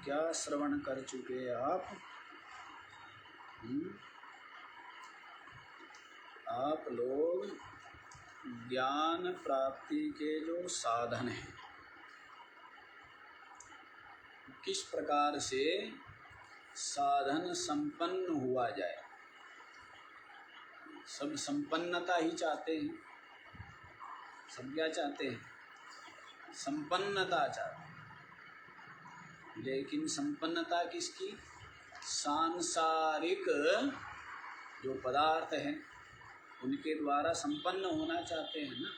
क्या श्रवण कर चुके आप? आप लोग ज्ञान प्राप्ति के जो साधन हैं, किस प्रकार से साधन संपन्न हुआ जाए। सब संपन्नता ही चाहते हैं, सब क्या चाहते हैं? संपन्नता चाहते हैं। लेकिन संपन्नता किसकी? सांसारिक जो पदार्थ हैं उनके द्वारा संपन्न होना चाहते हैं ना,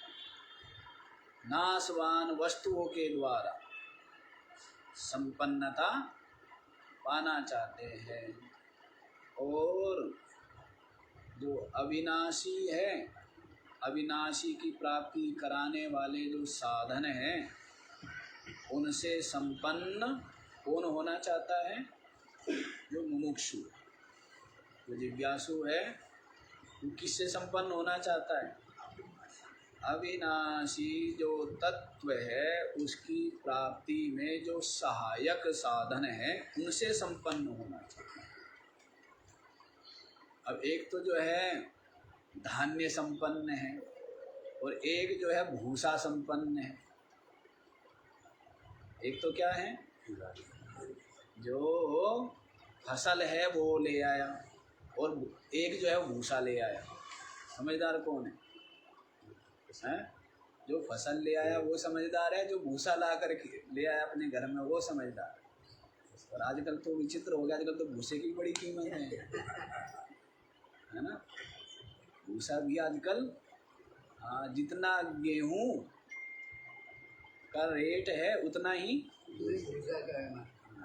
नाशवान वस्तुओं के द्वारा संपन्नता पाना चाहते हैं। और जो अविनाशी है, अविनाशी की प्राप्ति कराने वाले जो साधन हैं उनसे संपन्न कौन होना चाहता है? जो मुमुक्षु, जो जिज्ञासु है, वो किससे संपन्न होना चाहता है? अविनाशी जो तत्व है उसकी प्राप्ति में जो सहायक साधन है उनसे संपन्न होना चाहता है। अब एक तो जो है धान्य संपन्न है और एक जो है भूसा संपन्न है। एक तो क्या है? जो फसल है वो ले आया और एक जो है भूसा ले आया। समझदार कौन है? जो फसल ले आया वो समझदार है, जो भूसा ला कर ले आया अपने घर में वो समझदार है। और आजकल तो विचित्र हो गया, आजकल तो भूसे की बड़ी कीमत है ना। भूसा भी आजकल जितना गेहूं का रेट है उतना ही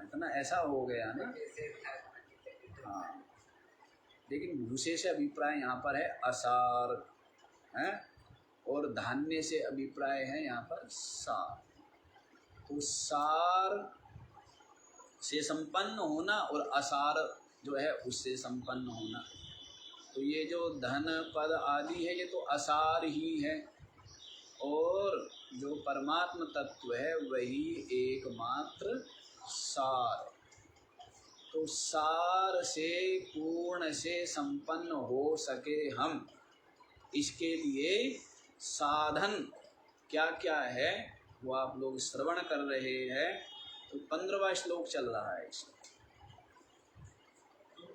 इतना ऐसा हो गया ना। हाँ, लेकिन भूसे से अभिप्राय यहाँ पर है असार है और धान्य से अभिप्राय है यहाँ पर सार। तो सार से संपन्न होना और असार जो है उससे संपन्न होना। तो ये जो धन पद आदि है ये तो असार ही है और जो परमात्म तत्व है वही एकमात्र सार। तो सार से पूर्ण से संपन्न हो सके हम, इसके लिए साधन क्या क्या है वो आप लोग श्रवण कर रहे हैं। तो 15वां श्लोक चल रहा है। इसमें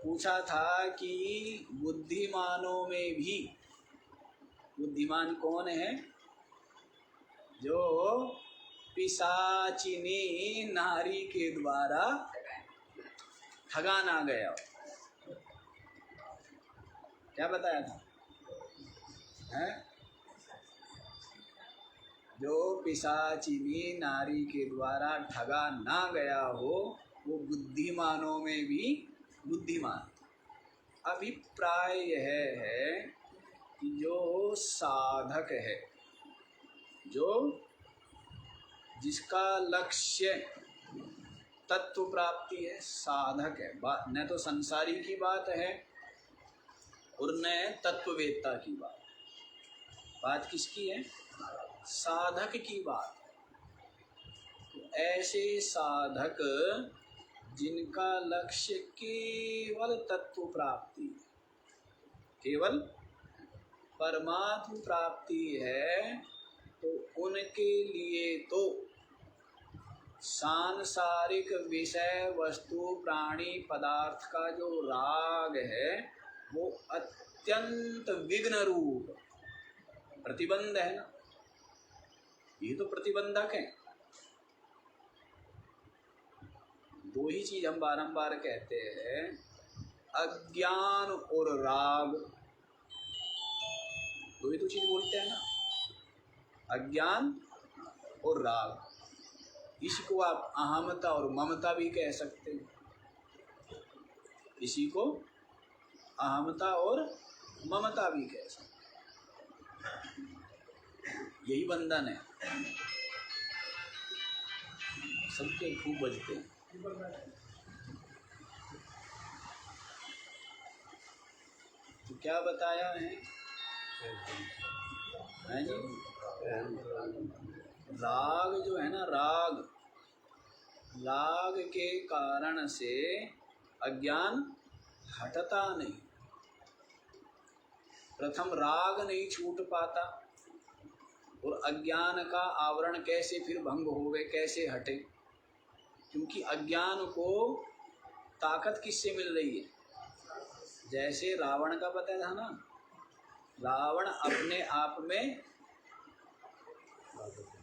पूछा था कि बुद्धिमानों में भी बुद्धिमान कौन है? जो पिशाचिनी नारी के द्वारा ठगा ना गया। क्या बताया था? हैं? जो पिशाचिनी नारी के द्वारा ठगा ना गया हो वो बुद्धिमानों में भी बुद्धिमान। अभिप्राय यह है कि जो साधक है, जो जिसका लक्ष्य तत्व प्राप्ति है, साधक है। न तो संसारी की बात है और न तत्ववेत्ता की बात। बात किसकी है? साधक की बात। तो ऐसे साधक जिनका लक्ष्य केवल तत्व प्राप्ति, केवल परमात्म प्राप्ति है, तो उनके लिए तो सांसारिक विषय वस्तु प्राणी पदार्थ का जो राग है वो अत्यंत विघ्न रूप प्रतिबंध है ना। ये तो प्रतिबंधक है। दो ही चीज हम बारंबार कहते हैं, अज्ञान और राग। दो ही तो चीज बोलते हैं ना, अज्ञान और राग। इसको आप अहमता और ममता भी कह सकते हैं। इसी को अहमता और ममता भी कह सकते हैं। यही बंधन है। सबके खूब बजते हैं। तो क्या बताया है जी? राग जो है ना, राग राग के कारण से अज्ञान हटता नहीं। प्रथम राग नहीं छूट पाता और अज्ञान का आवरण कैसे फिर भंग होवे, कैसे हटे? क्योंकि अज्ञान को ताकत किससे मिल रही है? जैसे रावण का पता था ना, रावण अपने आप में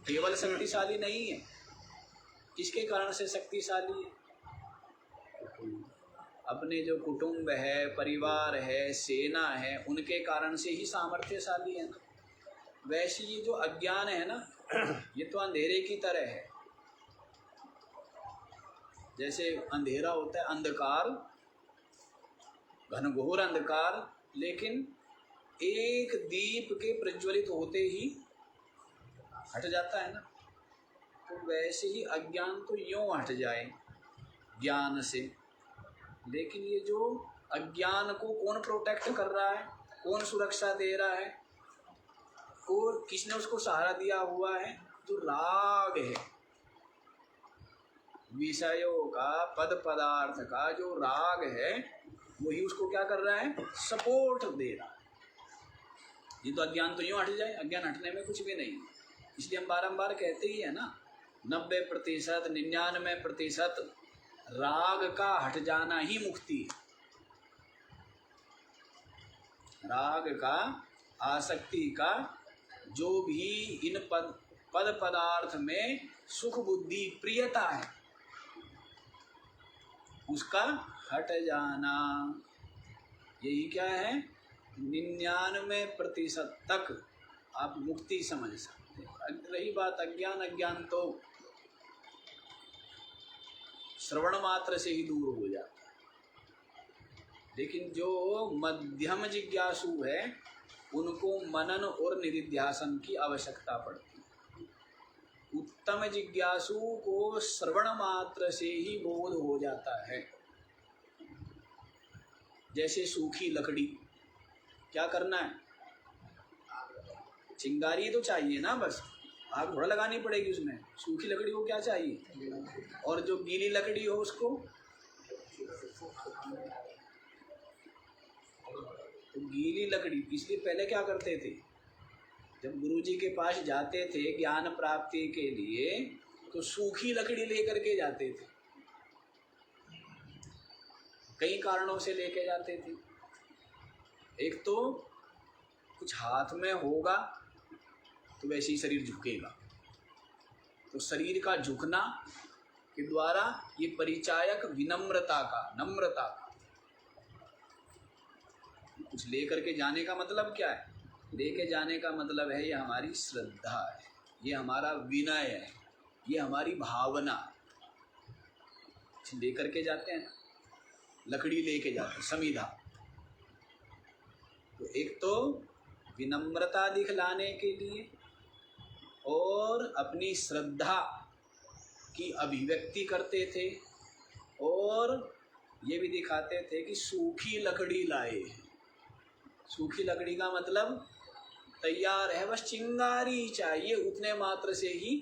केवल शक्तिशाली नहीं है। किसके कारण से शक्तिशाली है? अपने जो कुटुंब है, परिवार है, सेना है, उनके कारण से ही सामर्थ्यशाली है ना। वैसे ये जो अज्ञान है ना, ये तो अंधेरे की तरह है। जैसे अंधेरा होता है, अंधकार, घनघोर अंधकार, लेकिन एक दीप के प्रज्वलित होते ही हट जाता है ना। तो वैसे ही अज्ञान तो यूं हट जाए ज्ञान से। लेकिन ये जो अज्ञान को कौन प्रोटेक्ट कर रहा है, कौन सुरक्षा दे रहा है, और किसने उसको सहारा दिया हुआ है? जो राग है, विषयों का, पद पदार्थ का जो राग है, वही उसको क्या कर रहा है? सपोर्ट दे रहा है। ये तो अज्ञान तो यूं हट जाए, अज्ञान हटने में कुछ भी नहीं। इसलिए हम बारंबार कहते ही है ना, 90%, 99% राग का हट जाना ही मुक्ति है। राग का, आसक्ति का, जो भी इन पद पदार्थ में सुख बुद्धि प्रियता है, उसका हट जाना, यही क्या है? 99% तक आप मुक्ति समझ सकते हैं। रही बात अज्ञान, अज्ञान तो श्रवण मात्र से ही दूर हो जाता है। लेकिन जो मध्यम जिज्ञासु है, उनको मनन और निधिध्यासन की आवश्यकता पड़ती है। उत्तम जिज्ञासु को श्रवण मात्र से ही बोध हो जाता है। जैसे सूखी लकड़ी, क्या करना है? चिंगारी तो चाहिए ना, बस आग थोड़ा लगानी पड़ेगी उसमें। सूखी लकड़ी को क्या चाहिए? और जो गीली लकड़ी हो उसको, तो गीली लकड़ी, इसलिए पहले क्या करते थे, जब गुरुजी के पास जाते थे ज्ञान प्राप्ति के लिए, तो सूखी लकड़ी लेकर के जाते थे। कई कारणों से लेके जाते थे। एक तो कुछ हाथ में होगा तो वैसे ही शरीर झुकेगा, तो शरीर का झुकना के द्वारा ये परिचायक विनम्रता का, नम्रता का। कुछ लेकर के जाने का मतलब क्या है? लेके जाने का मतलब है ये हमारी श्रद्धा है, ये हमारा विनय है, ये हमारी भावना। लेकर के जाते हैं, लकड़ी लेके जाते हैं, समीधा। तो एक तो विनम्रता दिखलाने के लिए और अपनी श्रद्धा की अभिव्यक्ति करते थे, और ये भी दिखाते थे कि सूखी लकड़ी लाए। सूखी लकड़ी का मतलब तैयार है, बस चिंगारी चाहिए, उतने मात्र से ही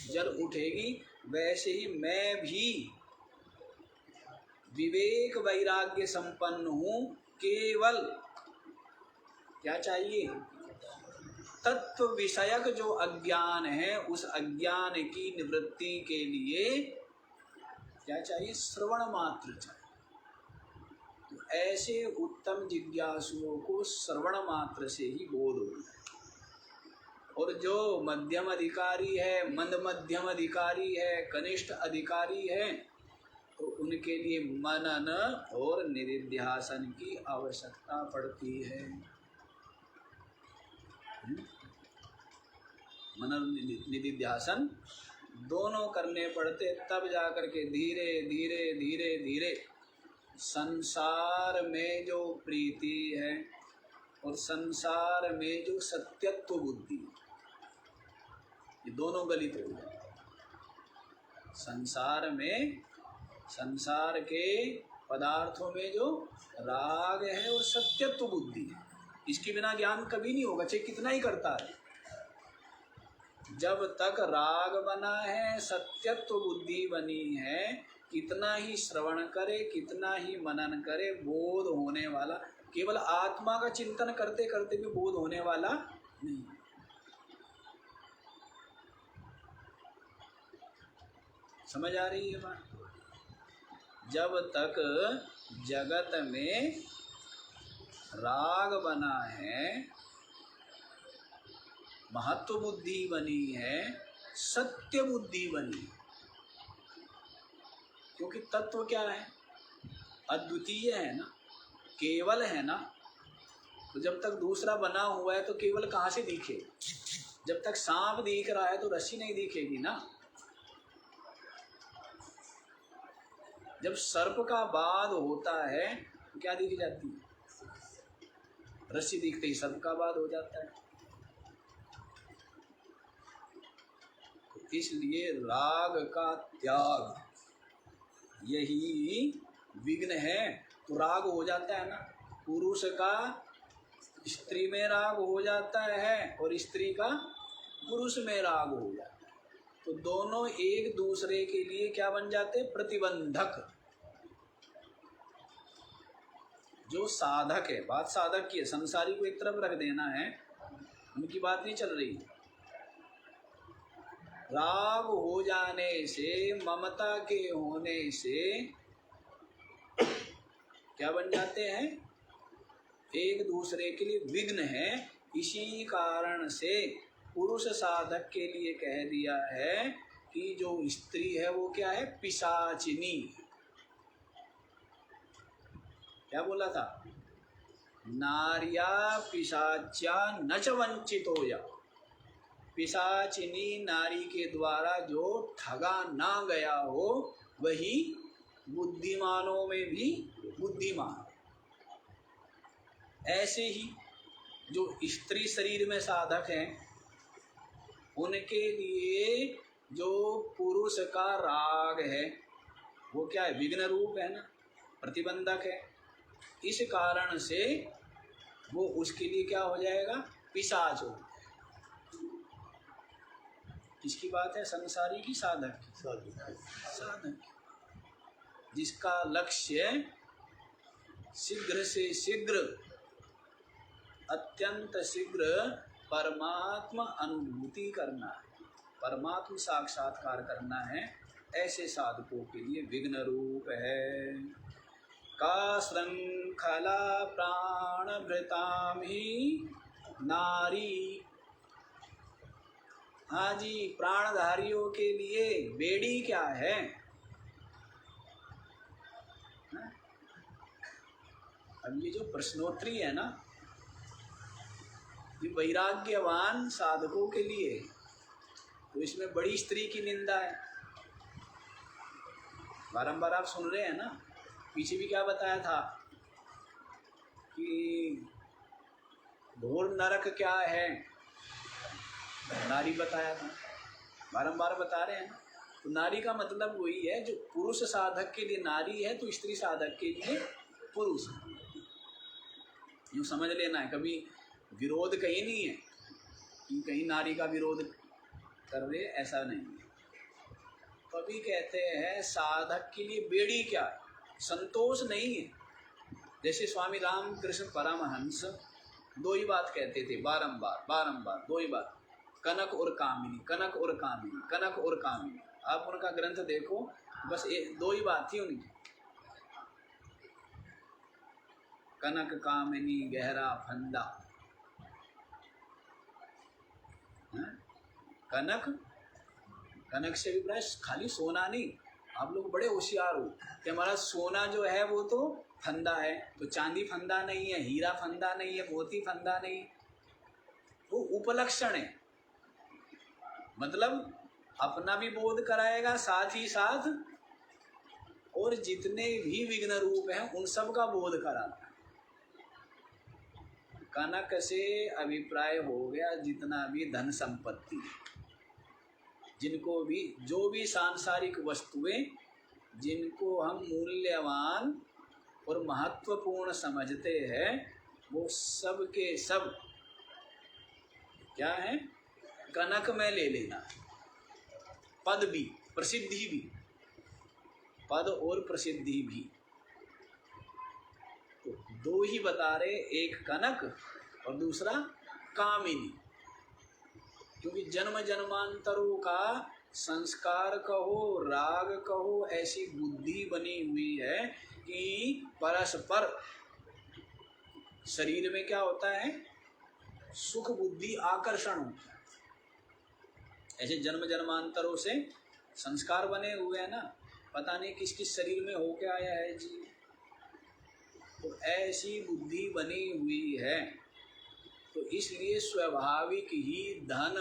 जल उठेगी। वैसे ही मैं भी विवेक वैराग्य संपन्न हूँ, केवल क्या चाहिए? तत्व विषयक जो अज्ञान है, उस अज्ञान की निवृत्ति के लिए क्या चाहिए? श्रवण मात्र चाहिए। तो ऐसे उत्तम जिज्ञासुओं को श्रवण मात्र से ही बोध होता है। और जो मध्यम अधिकारी है, मंद मध्यम अधिकारी है, कनिष्ठ अधिकारी है, तो उनके लिए मनन और निधिध्यासन की आवश्यकता पड़ती है। मनन निधिध्यासन दोनों करने पड़ते, तब जाकर के धीरे धीरे धीरे धीरे संसार में जो प्रीति है और संसार में जो सत्यत्व बुद्धि, ये दोनों गलित हो जाए। संसार में, संसार के पदार्थों में जो राग है और सत्यत्व बुद्धि है, इसके बिना ज्ञान कभी नहीं होगा, चाहे कितना ही करता है। जब तक राग बना है, सत्यत्व बुद्धि बनी है, कितना ही श्रवण करे, कितना ही मनन करे, बोध होने वाला, केवल आत्मा का चिंतन करते करते भी बोध होने वाला नहीं। समझ आ रही है बात? जब तक जगत में राग बना है, महत्व बुद्धि बनी है, सत्य बुद्धि बनी है, क्योंकि तत्व क्या है? अद्वितीय है ना, केवल है ना। तो जब तक दूसरा बना हुआ है तो केवल कहाँ से दिखे? जब तक सांप दिख रहा है तो रस्सी नहीं दिखेगी ना। जब सर्प का बाध होता है तो क्या दिख जाती है? रस्सी दिखते ही सर्प का बाध हो जाता है। तो इसलिए राग का त्याग यही विघ्न है। तो राग हो जाता है ना, पुरुष का स्त्री में राग हो जाता है और स्त्री का पुरुष में राग हो जाता है। तो दोनों एक दूसरे के लिए क्या बन जाते? प्रतिबंधक। जो साधक है, बात साधक की है, संसारी को एक तरफ रख देना है, उनकी बात नहीं चल रही। राग हो जाने से, ममता के होने से क्या बन जाते हैं? एक दूसरे के लिए विघ्न है। इसी कारण से पुरुष साधक के लिए कह दिया है कि जो स्त्री है वो क्या है? पिशाचिनी। क्या बोला था? नार्या पिशाच्या न च वंचितो या। पिशाचिनी नारी के द्वारा जो ठगा ना गया हो वही बुद्धिमानों में भी बुद्धिमान। ऐसे ही जो स्त्री शरीर में साधक हैं उनके लिए जो पुरुष का राग है वो क्या है? विघ्न रूप है ना, प्रतिबंधक है। इस कारण से वो उसके लिए क्या हो जाएगा? पिशाच हो। किसकी बात है? संसारी की, साधक की? साधक। जिसका लक्ष्य शीघ्र से शीघ्र, अत्यंत शीघ्र परमात्मा अनुभूति करना है, परमात्मा साक्षात्कार करना है, ऐसे साधकों के लिए विघ्न रूप है। का श्रृंखला प्राणभृतां ही नारी। हाँ जी, प्राणधारियों के लिए बेड़ी क्या है? अब ये जो प्रश्नोत्तरी है ना, ये वैराग्यवान साधकों के लिए, तो इसमें बड़ी स्त्री की निंदा है। बारंबार आप सुन रहे हैं ना, पीछे भी क्या बताया था कि घोर नरक क्या है, नारी बताया था, बारंबार बता रहे हैं ना। तो नारी का मतलब वही है, जो पुरुष साधक के लिए नारी है तो स्त्री साधक के लिए पुरुष है। यूँ समझ लेना है, कभी विरोध कहीं नहीं है कि कहीं नारी का विरोध कर रहे, ऐसा नहीं है। कभी कहते हैं साधक के लिए बेड़ी क्या है? संतोष नहीं है। जैसे स्वामी रामकृष्ण परमहंस दो ही बात कहते थे बारंबार बारंबार, दो ही बात, कनक और कामिनी, कनक और कामिनी, कनक और कामिनी। आप उनका ग्रंथ देखो, बस दो ही बात थी उनकी, कनक कामिनी गहरा फंदा। कनक, कनक से भी प्राय खाली सोना नहीं। आप लोग बड़े होशियार हो कि हमारा सोना जो है वो तो फंदा है, तो चांदी फंदा नहीं है, हीरा फंदा नहीं है, मोती फंदा नहीं, वो उपलक्षण है। मतलब अपना भी बोध कराएगा साथ ही साथ, और जितने भी विघ्न रूप हैं उन सब का बोध कराता है। कनक से अभिप्राय हो गया जितना भी धन संपत्ति, जिनको भी, जो भी सांसारिक वस्तुएं जिनको हम मूल्यवान और महत्वपूर्ण समझते हैं, वो सब के सब क्या है? कनक में ले लेना, पद भी प्रसिद्धि भी, पद और प्रसिद्धि भी, तो दो ही बता रहे, एक कनक और दूसरा कामिनी। क्योंकि जन्म जन्मांतरों का संस्कार कहो, राग कहो, ऐसी बुद्धि बनी हुई है कि परस्पर शरीर में क्या होता है, सुख बुद्धि आकर्षण होता है। ऐसे जन्म जन्मांतरों से संस्कार बने हुए हैं ना, पता नहीं किस किस शरीर में होके आया है जी। तो ऐसी बुद्धि बनी हुई है, तो इसलिए स्वाभाविक ही धन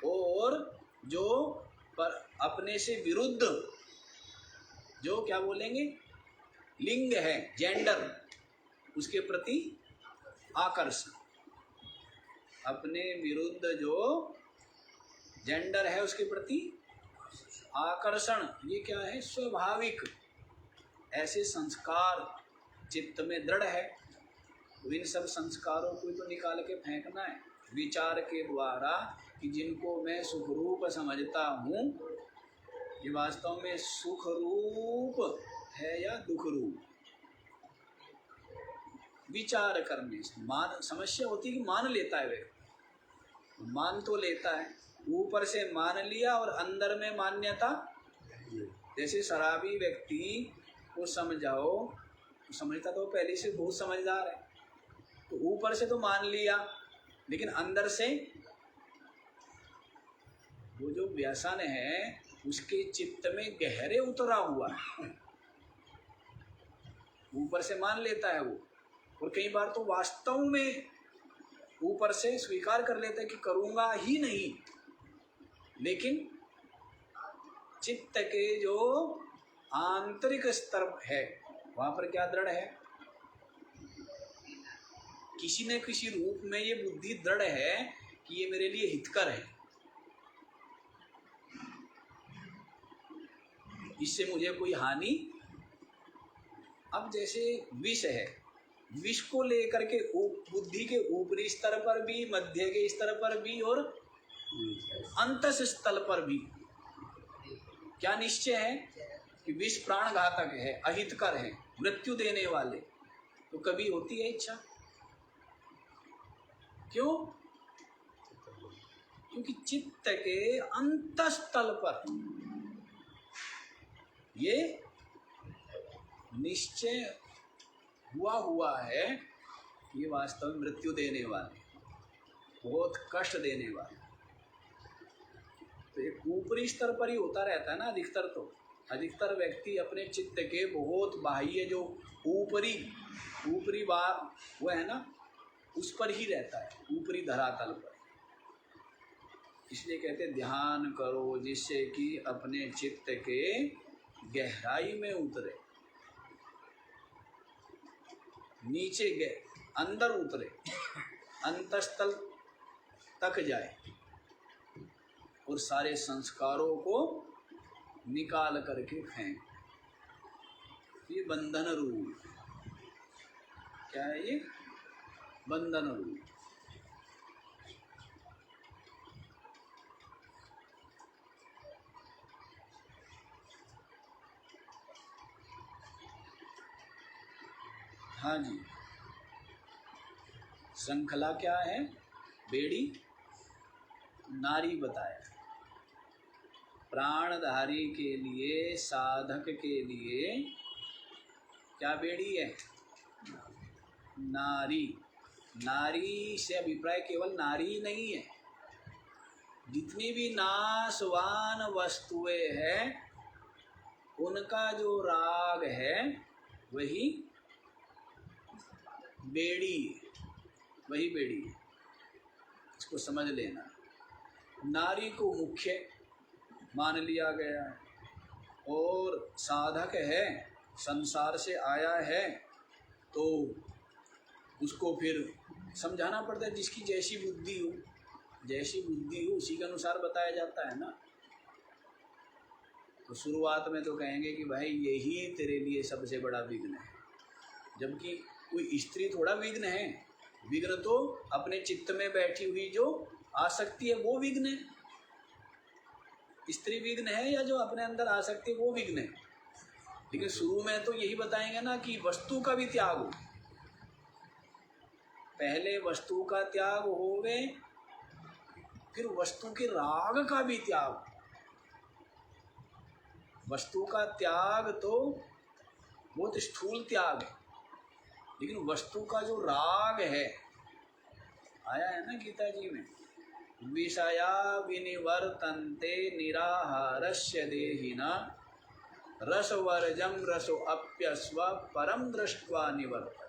और जो पर अपने से विरुद्ध जो क्या बोलेंगे लिंग है, जेंडर, उसके प्रति आकर्षण, अपने विरुद्ध जो जेंडर है उसके प्रति आकर्षण, ये क्या है, स्वाभाविक। ऐसे संस्कार चित्त में दृढ़ है, तो इन सब संस्कारों को तो निकाल के फेंकना है विचार के द्वारा कि जिनको मैं सुख रूप समझता हूँ, ये वास्तव में सुख रूप है या दुख रूप। विचार करने से मान, समस्या होती है कि मान लेता है व्यक्ति, मान तो लेता है, ऊपर से मान लिया और अंदर में मान्यता। जैसे शराबी व्यक्ति को समझाओ, समझता तो पहले से बहुत समझदार है, तो ऊपर से तो मान लिया, लेकिन अंदर से वो जो व्यसन है उसके चित्त में गहरे उतरा हुआ है। ऊपर से मान लेता है वो, और कई बार तो वास्तव में ऊपर से स्वीकार कर लेता है कि करूँगा ही नहीं, लेकिन चित्त के जो आंतरिक स्तर है वहाँ पर क्या दृढ़ है, किसी न किसी रूप में ये बुद्धि दृढ़ है कि ये मेरे लिए हितकर है, इससे मुझे कोई हानि। अब जैसे विष है, विष को लेकर के बुद्धि के ऊपरी स्तर पर भी, मध्य के स्तर पर भी और अंतस स्थल पर भी क्या निश्चय है कि विष प्राण घातक है, अहितकर है, मृत्यु देने वाले, तो कभी होती है इच्छा। क्यों? क्योंकि चित्त के अंतस्थल पर ये निश्चय हुआ है कि ये वास्तव में मृत्यु देने वाले, बहुत कष्ट देने वाले। तो एक ऊपरी स्तर पर ही होता रहता है ना अधिकतर, तो अधिकतर व्यक्ति अपने चित्त के बहुत बाह्य जो ऊपरी वो है ना, उस पर ही रहता है, ऊपरी धरातल पर। इसलिए कहते ध्यान करो जिससे कि अपने चित्त के गहराई में उतरे, नीचे अंदर उतरे, अंतस्थल तक जाए और सारे संस्कारों को निकाल करके फेंक। ये बंधन रूप क्या है, ये बंधन रूप। हाँ जी, श्रृंखला क्या है, बेड़ी नारी बताया, प्राणधारी के लिए, साधक के लिए क्या बेड़ी है, नारी। नारी से अभिप्राय केवल नारी नहीं है, जितनी भी नाशवान वस्तुएं हैं उनका जो राग है वही बेड़ी, वही बेड़ी है, इसको समझ लेना। नारी को मुख्य मान लिया गया है और साधक है, संसार से आया है, तो उसको फिर समझाना पड़ता है। जिसकी जैसी बुद्धि हो, जैसी बुद्धि हो उसी के अनुसार बताया जाता है ना। तो शुरुआत में तो कहेंगे कि भाई यही तेरे लिए सबसे बड़ा विघ्न है, जबकि कोई स्त्री थोड़ा विघ्न है। विघ्न तो अपने चित्त में बैठी हुई जो आसक्ति है वो विघ्न है, स्त्री विघ्न है या जो अपने अंदर आसक्ति है वो विघ्न है। लेकिन शुरू में तो यही बताएंगे ना कि वस्तु का भी त्याग हो, पहले वस्तु का त्याग होवे, फिर वस्तु के राग का भी त्याग। वस्तु का त्याग तो बहुत स्थूल त्याग है, लेकिन वस्तु का जो राग है, आया है ना गीता जी में, विषया विनिवर्तन्ते निराहारस्य देहिना रसवर्जम रसो अप्यस्व परम दृष्ट्वा निवर्तते।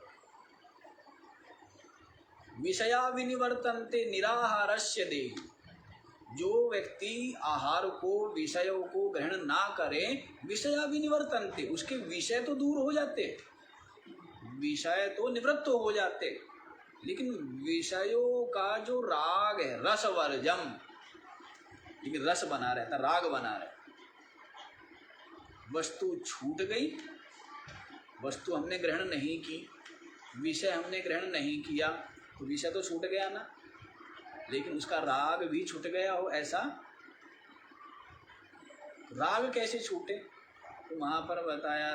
विषया विनिवर्तन्ते निराहारस्य देहि, जो व्यक्ति आहार को, विषयों को ग्रहण ना करे, विषया विनिवर्तन्ते, उसके विषय तो दूर हो जाते, विषय तो निवृत्त हो जाते, लेकिन विषयों का जो राग है, रसवर्जम, लेकिन रस बना रहता, राग बना रहता। वस्तु छूट गई, वस्तु हमने ग्रहण नहीं की, विषय हमने ग्रहण नहीं किया, तो विषय तो छूट गया ना, लेकिन उसका राग भी छूट गया हो। ऐसा राग कैसे छूटे, तो वहाँ पर बताया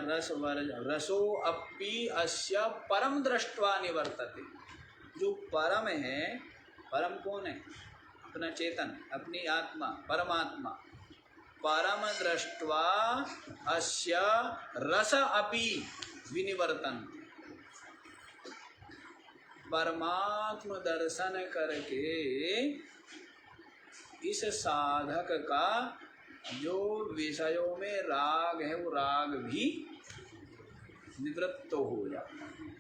रसो अपि अस्य परम दृष्ट्वा निवर्तते। जो परम है, परम कौन है? अपना चेतन, अपनी आत्मा, परमात्मा। परम दृष्ट्वा अस्य रस अपि विनिवर्तन, परमात्म दर्शन करके इस साधक का जो विषयों में राग है, वो राग भी निवृत्त हो जाता है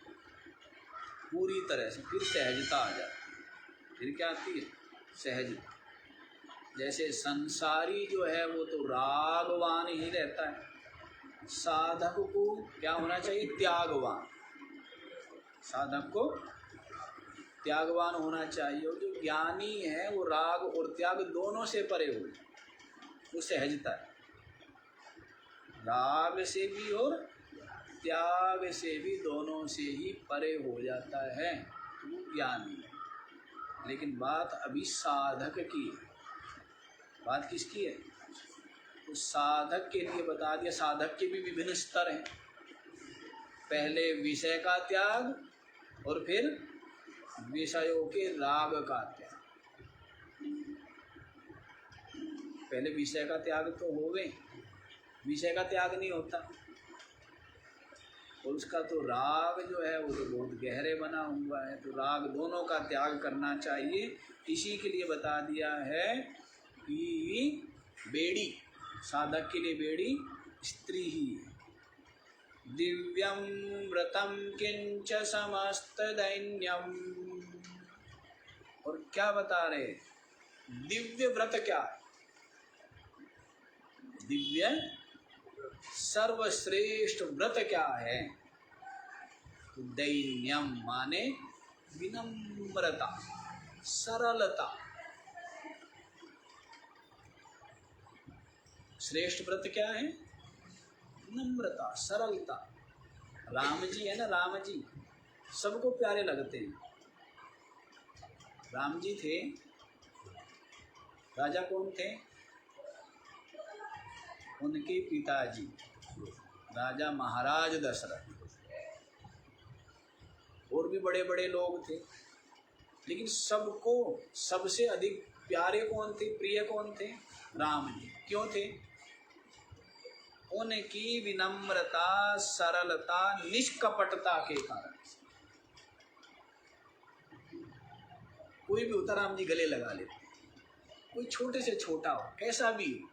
पूरी तरह से। फिर सहजता आ जाती। फिर क्या आती है? सहजता। जैसे संसारी जो है वो तो रागवान ही रहता है, साधक को क्या होना चाहिए? त्यागवान। साधक को त्यागवान होना चाहिए। और जो ज्ञानी है वो राग और त्याग दोनों से परे हो, वो सहजता है। राग से भी और त्याग से भी, दोनों से ही परे हो जाता है, वो ज्ञानी है। लेकिन बात अभी साधक की है। बात किसकी है? तो साधक के लिए बता दिया। साधक के भी विभिन्न स्तर हैं। पहले विषय का त्याग और फिर विषयों के राग का त्याग। पहले विषय का त्याग तो हो गए, विषय का त्याग नहीं होता, और उसका तो राग जो है वो तो बहुत गहरे बना हुआ है। तो राग दोनों का त्याग करना चाहिए। इसी के लिए बता दिया है कि बेड़ी, साधक के लिए बेड़ी स्त्री ही है। दिव्यम व्रतम किंच समस्त दैन्यम। और क्या बता रहे? दिव्य व्रत क्या है? दिव्य सर्वश्रेष्ठ व्रत क्या है? तो दैन्यम माने विनम्रता, सरलता। श्रेष्ठ व्रत क्या है? नम्रता, सरलता। राम जी है ना, राम जी सबको प्यारे लगते हैं। राम जी थे, राजा कौन थे? उनके पिताजी राजा महाराज दशरथ। और भी बड़े बड़े लोग थे, लेकिन सबको सबसे अधिक प्यारे कौन थे, प्रिय कौन थे? राम जी। क्यों थे? उनकी विनम्रता, सरलता, निष्कपटता के कारण। कोई भी होता राम जी गले लगा लेते, कोई छोटे से छोटा हो, कैसा भी हो।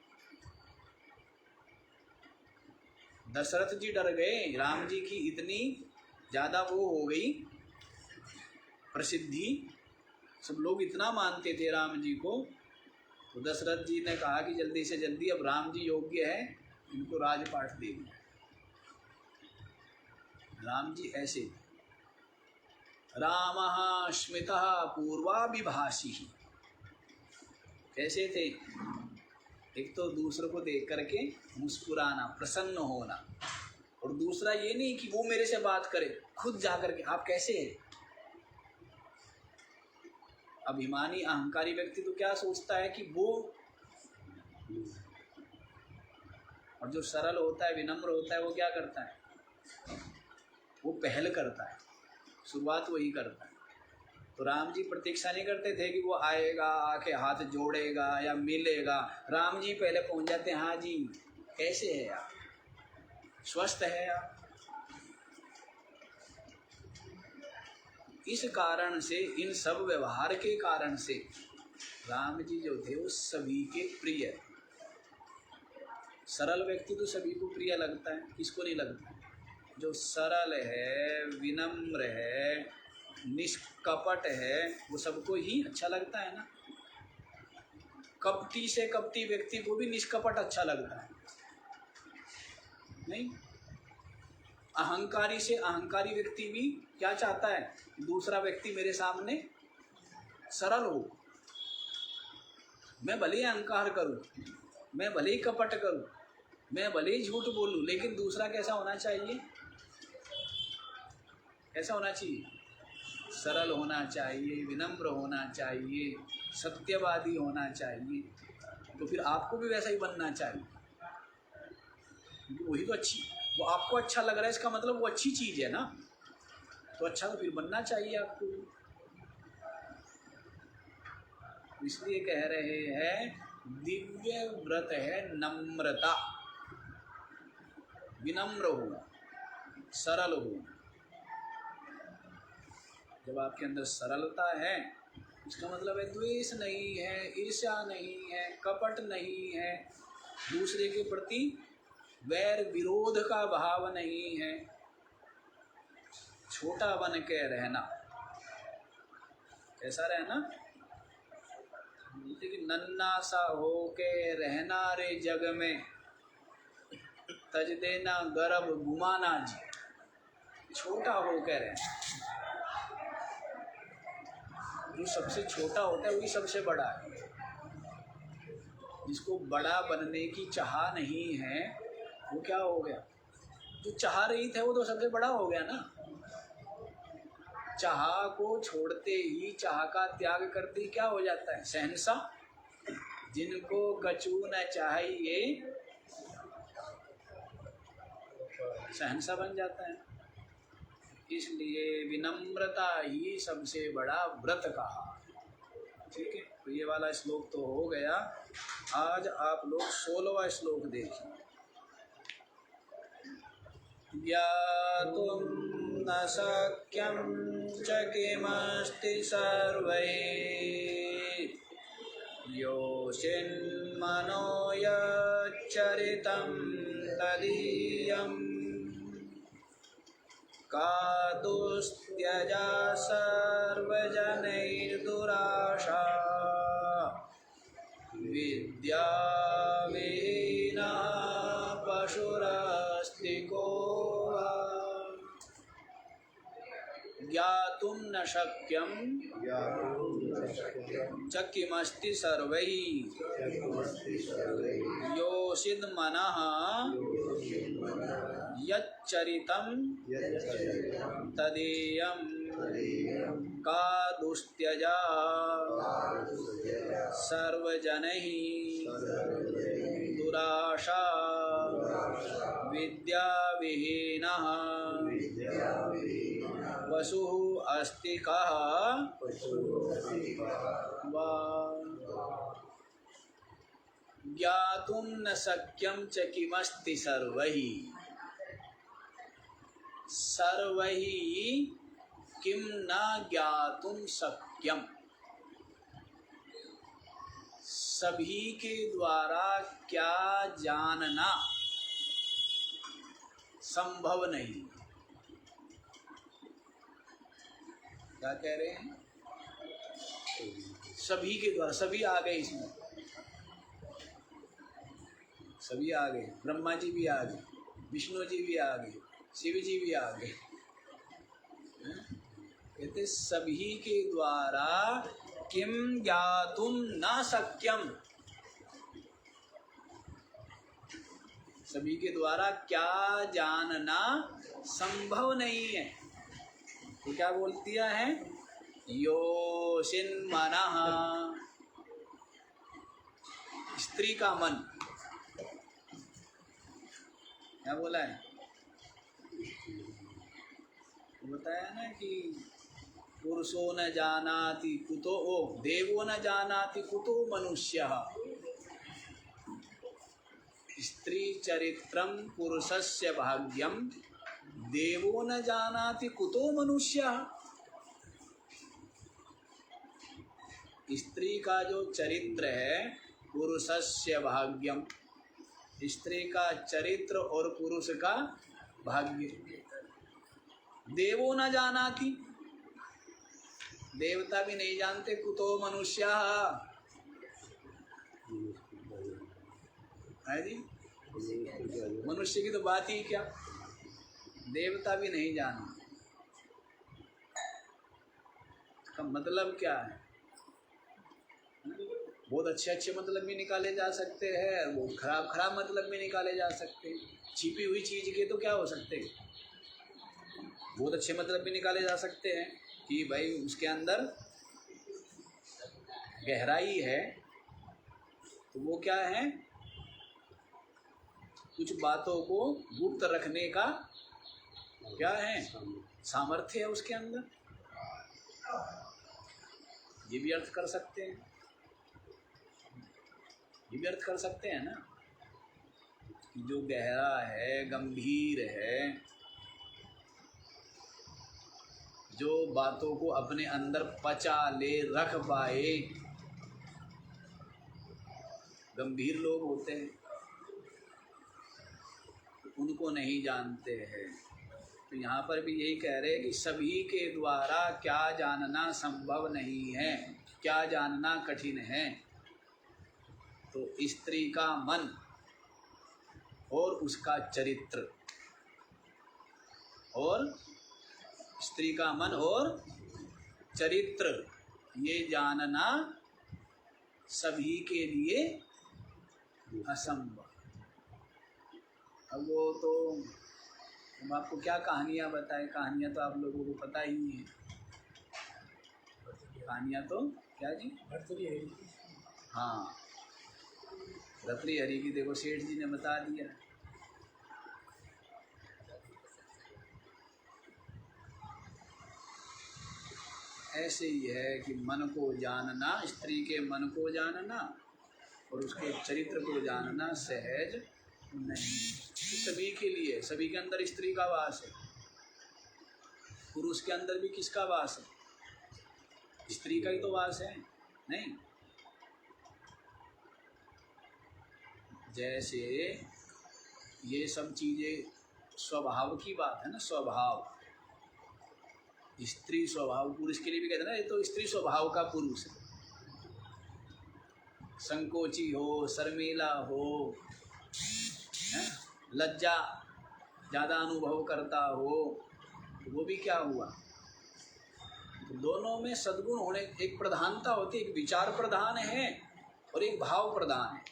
दशरथ जी डर गए, राम जी की इतनी ज्यादा वो हो गई प्रसिद्धि, सब लोग इतना मानते थे राम जी को। तो दशरथ जी ने कहा कि जल्दी से जल्दी अब राम जी योग्य है, इनको राजपाट दे दिया। राम जी ऐसे रामः स्मितः पूर्वाभिभाषी। कैसे थे? एक तो दूसरों को देख करके मुस्कुराना, प्रसन्न होना, और दूसरा ये नहीं कि वो मेरे से बात करे, खुद जा करके आप कैसे हैं, अभिमानी अहंकारी व्यक्ति तो क्या सोचता है कि वो, और जो सरल होता है, विनम्र होता है, वो क्या करता है? वो पहल करता है, शुरुआत वही करता है। तो राम जी प्रतीक्षा नहीं करते थे कि वो आएगा, आके हाथ जोड़ेगा या मिलेगा। राम जी पहले पहुंच जाते हैं, हाँ जी कैसे है आप, स्वस्थ है आप। इस कारण से, इन सब व्यवहार के कारण से राम जी जो थे वो सभी के प्रिय। सरल व्यक्ति तो सभी को प्रिय लगता है, किसको नहीं लगता? जो सरल है, विनम्र है, निष्कपट है, वो सबको ही अच्छा लगता है ना। कपटी से कपटी व्यक्ति को भी निष्कपट अच्छा लगता है, नहीं? अहंकारी से अहंकारी व्यक्ति भी क्या चाहता है? दूसरा व्यक्ति मेरे सामने सरल हो। मैं भले ही अहंकार करूं, मैं भले ही कपट करूं, मैं भले ही झूठ बोलूं, लेकिन दूसरा कैसा होना चाहिए? कैसा होना चाहिए? सरल होना चाहिए, विनम्र होना चाहिए, सत्यवादी होना चाहिए। तो फिर आपको भी वैसा ही बनना चाहिए, क्योंकि वही तो अच्छी, वो आपको अच्छा लग रहा है, इसका मतलब वो अच्छी चीज़ है ना। तो अच्छा तो फिर बनना चाहिए आपको। इसलिए कह रहे हैं दिव्य व्रत है नम्रता, विनम्र हो, सरल हो। जब आपके अंदर सरलता है, इसका मतलब है द्वेष नहीं है, ईर्ष्या नहीं है, कपट नहीं है, दूसरे के प्रति वैर विरोध का भाव नहीं है, छोटा बन के रहना। कैसा रहना? लेकिन नन्ना सा हो के रहना रे जग में, तज देना गर्भ घुमाना जी। छोटा हो के रहना। जो सबसे छोटा होता है वही सबसे बड़ा है। जिसको बड़ा बनने की चाह नहीं है, वो क्या हो गया? जो चाह रही थे वो तो सबसे बड़ा हो गया ना। चाह को छोड़ते ही, चाह का त्याग करते ही क्या हो जाता है? शहंशाह। जिनको कछु न चाहिए शहंशाह बन जाता है। इसलिए विनम्रता ही सबसे बड़ा व्रत कहा। ठीक है, तो ये वाला श्लोक तो हो गया। आज आप लोग 16वां श्लोक देखिए। ज्ञातुं न शक्यं च किमस्ति सर्वैः योषिन्मनो यच्चरितं तदीयम् कादुस्त्यजा सर्वजनैर्दुराशा विद्याविहीनः पशुरस्ति को वा। ज्ञातुं न शक्यं च किमस्ति सर्वैः योषिन्मनः यच्चरितं तदेयं कादुस्त्यजा सर्वजनैः दुराशा विद्याविहीनः पशुः अस्ति कः वा। ज्ञातुं न शक्यं च किमस्ति सर्वैः। सर्वैः किं न ज्ञातुं शक्यं। सभी के द्वारा क्या जानना संभव नहीं। क्या कह रहे हैं? सभी के द्वारा, सभी आ गए इसमें, सभी आ गए। ब्रह्मा जी भी आ गए, विष्णु जी भी आ गए, शिव जी भी आ गए। कहते सभी के द्वारा किम ज्ञातुं न शक्यम। सभी के द्वारा क्या जानना संभव नहीं है। तो क्या बोल दिया है? योषिन्मनः, स्त्री का मन। क्या बोला है? बताया ना कि पुरुषो न जानाति कुतो देवो न जानाति कुतो मनुष्यः, स्त्री चरित्रम पुरुषस्य भाग्यम देवो न जानाति कुतो मनुष्यः। स्त्री का जो चरित्र है पुरुषस्य भाग्यम, स्त्री का चरित्र और पुरुष का भाग्य। देवो न जानाति, देवता भी नहीं जानते, कुतो मनुष्य है जी। मनुष्य की तो बात ही क्या, देवता भी नहीं जानते। इसका मतलब क्या है? बहुत अच्छे अच्छे मतलब भी निकाले जा सकते हैं, बहुत खराब खराब मतलब भी निकाले जा सकते हैं। छिपी हुई चीज के तो क्या हो सकते हैं, बहुत अच्छे मतलब भी निकाले जा सकते हैं कि भाई उसके अंदर गहराई है। तो वो क्या है, कुछ बातों को गुप्त रखने का क्या है, सामर्थ्य है उसके अंदर। ये भी अर्थ कर सकते हैं, ये भी अर्थ कर सकते हैं ना कि जो गहरा है, गंभीर है, जो बातों को अपने अंदर पचा ले, रख पाए, गंभीर लोग होते हैं, उनको नहीं जानते हैं। तो यहाँ पर भी यही कह रहे हैं कि सभी के द्वारा क्या जानना संभव नहीं है, क्या जानना कठिन है। तो स्त्री का मन और उसका चरित्र, और स्त्री का मन और चरित्र, ये जानना सभी के लिए असंभव। अब वो तो हम आपको क्या कहानियाँ बताएं, कहानियाँ तो आप लोगों को पता ही है। कहानियाँ तो क्या जी, हाँ, भर्तृहरि की देखो सेठ जी ने बता दिया। ऐसे ही है कि मन को जानना, स्त्री के मन को जानना और उसके चरित्र को जानना सहज नहीं। सभी के लिए, सभी के अंदर स्त्री का वास है, पुरुष के अंदर भी किसका वास है, स्त्री का ही तो वास है। नहीं, जैसे ये सब चीजें स्वभाव की बात है ना, स्वभाव, स्त्री स्वभाव, पुरुष के लिए भी कहते हैं ना, ये तो स्त्री स्वभाव का पुरुष है। संकोची हो, शर्मीला हो, लज्जा ज़्यादा अनुभव करता हो, तो वो भी क्या हुआ, तो दोनों में सद्गुण होने, एक प्रधानता होती है, एक विचार प्रधान है और एक भाव प्रधान है।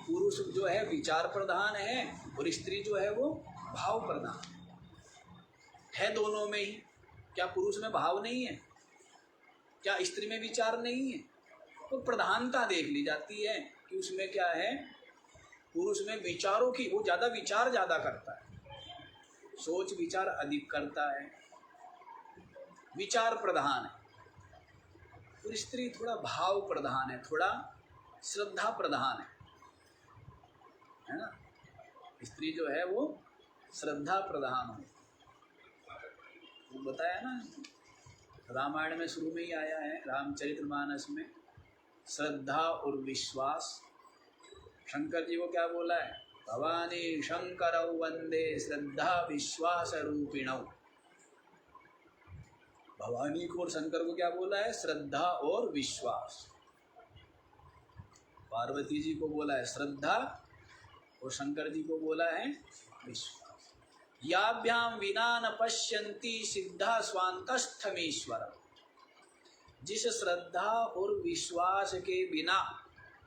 पुरुष जो है विचार प्रधान है और स्त्री जो है वो भाव प्रधान है। दोनों में ही, क्या पुरुष में भाव नहीं है, क्या स्त्री में विचार नहीं है? तो प्रधानता देख ली जाती है कि उसमें क्या है, पुरुष में विचारों की, वो ज़्यादा विचार ज़्यादा करता है, सोच विचार अधिक करता है, विचार प्रधान है। और स्त्री थोड़ा भाव प्रधान है, थोड़ा श्रद्धा प्रधान है ना। स्त्री जो है वो श्रद्धा प्रधान हो, वो बताया ना, रामायण में शुरू में ही आया है, रामचरितमानस में, श्रद्धा और विश्वास। शंकर जी को क्या बोला है, भवानी शंकरौ वंदे श्रद्धा विश्वास रूपिणौ। भवानी को और शंकर को क्या बोला है, श्रद्धा और विश्वास। पार्वती जी को बोला है श्रद्धा और शंकर जी को बोला है विश्वास। याभ्याम विना न पश्यन्ति सिद्धा स्वान्तस्थमीश्वर। जिस श्रद्धा और विश्वास के बिना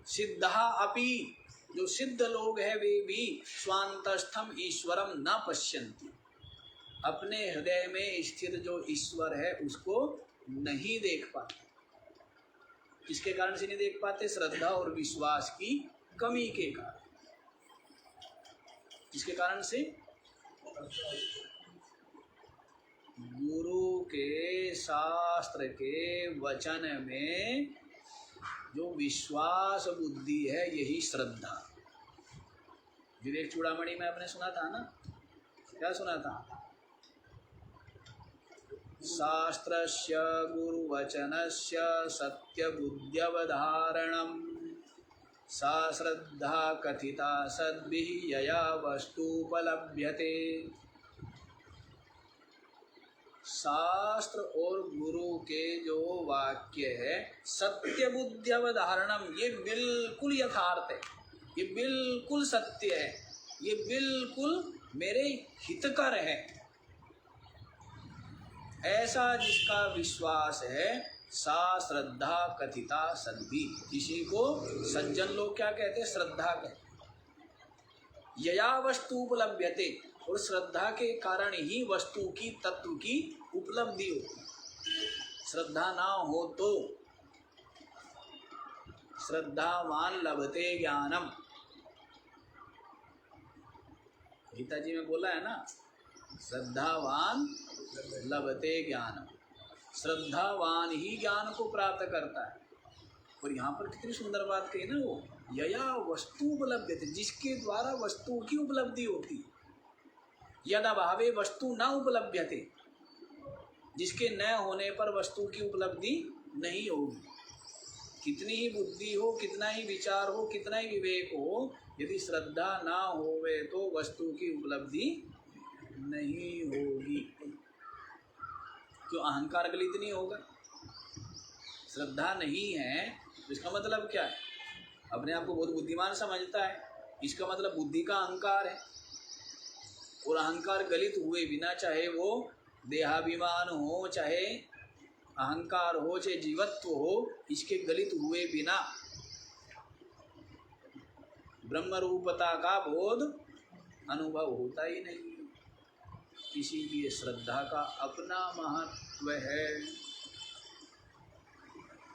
सिद्धा अपि, जो सिद्ध लोग हैं वे भी स्वान्तस्थम ईश्वरम न पश्यन्ति, अपने हृदय में स्थित जो ईश्वर है उसको नहीं देख पाते। किसके कारण से नहीं देख पाते? श्रद्धा और विश्वास की कमी के कारण। किसके कारण से? गुरु के शास्त्र के वचन में जो विश्वास बुद्धि है यही श्रद्धा। विवेक चूड़ामणि में आपने सुना था ना, क्या सुना था? शास्त्रस्य गुरुवचनस्य सत्यबुद्ध्यवधारणं सा श्रद्धा कथिता सद्भिः यया वस्तुपलभ्यते। शास्त्र और गुरु के जो वाक्य है सत्यबुद्ध्यवधारणम, ये बिल्कुल यथार्थ है, ये बिल्कुल सत्य है, ये बिल्कुल मेरे हितकर है, ऐसा जिसका विश्वास है सा श्रद्धा कथिता सद्भि। इसी को सज्जन लोग क्या कहते हैं? श्रद्धा कहते। यया वस्तु उपलभ्यते, और श्रद्धा के कारण ही वस्तु की, तत्व की उपलब्धि होती। श्रद्धा ना हो तो श्रद्धावान लभते ज्ञानम, गीता जी में बोला है ना, श्रद्धावान लभते ज्ञानम। श्रद्धावान ही ज्ञान को प्राप्त करता है। और यहाँ पर कितनी सुंदर बात कही ना, वो यया वस्तु उपलब्धते, जिसके द्वारा वस्तु की उपलब्धि होती। यद अभावे वस्तु न उपलभ्यते, जिसके न होने पर वस्तु की उपलब्धि नहीं होगी। कितनी ही बुद्धि हो, कितना ही विचार हो, कितना ही विवेक हो, यदि श्रद्धा ना होवे तो वस्तु की उपलब्धि नहीं होगी। क्यों? अहंकार गलित नहीं होगा। श्रद्धा नहीं है तो इसका मतलब क्या है? अपने आप को बहुत बुद्धिमान समझता है, इसका मतलब बुद्धि का अहंकार है। और अहंकार गलित हुए बिना, चाहे वो देहाभिमान हो, चाहे अहंकार हो, चाहे जीवत्व हो, इसके गलित हुए बिना ब्रह्म रूपता का बोध अनुभव होता ही नहीं। इसीलिए श्रद्धा का अपना महत्व है।